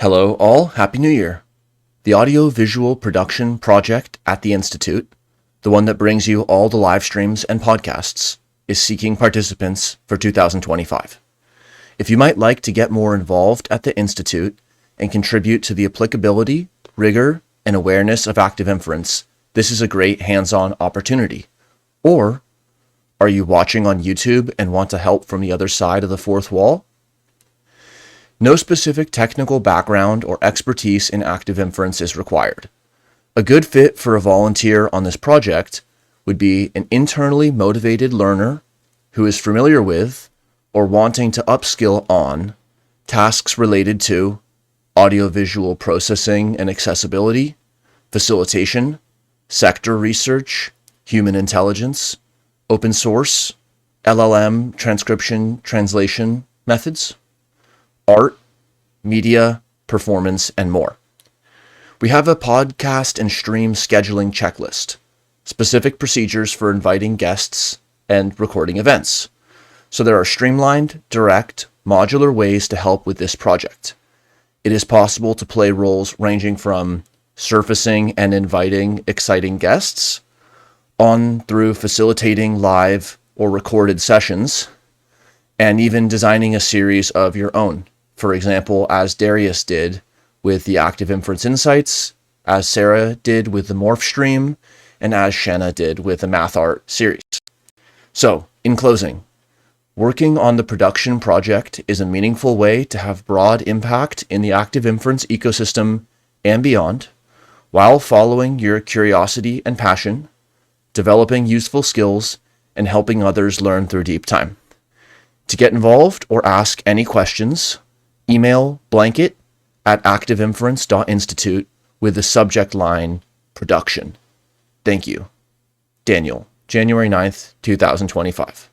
Hello all, Happy New Year! The audio-visual production project at the Institute, the one that brings you all the live streams and podcasts, is seeking participants for 2025. If you might like to get more involved at the Institute and contribute to the applicability, rigor, and awareness of active inference, this is a great hands-on opportunity. Or, are you watching on YouTube and want to help from the other side of the fourth wall? No specific technical background or expertise in active inference is required. A good fit for a volunteer on this project would be an internally motivated learner who is familiar with or wanting to upskill on tasks related to audiovisual processing and accessibility, facilitation, sector research, human intelligence, open source, LLM transcription translation methods, art, media, performance, and more. We have a podcast and stream scheduling checklist, specific procedures for inviting guests and recording events. So there are streamlined, direct, modular ways to help with this project. It is possible to play roles ranging from surfacing and inviting exciting guests, on through facilitating live or recorded sessions, and even designing a series of your own. For example, as Darius did with the Active Inference Insights, as Sarah did with the Morph Stream, and as Shanna did with the Math Art series. So, in closing, working on the production project is a meaningful way to have broad impact in the Active Inference ecosystem and beyond, while following your curiosity and passion, developing useful skills, and helping others learn through deep time. To get involved or ask any questions, email blanket@activeinference.institute with the subject line production. Thank you. Daniel, January 9th, 2025.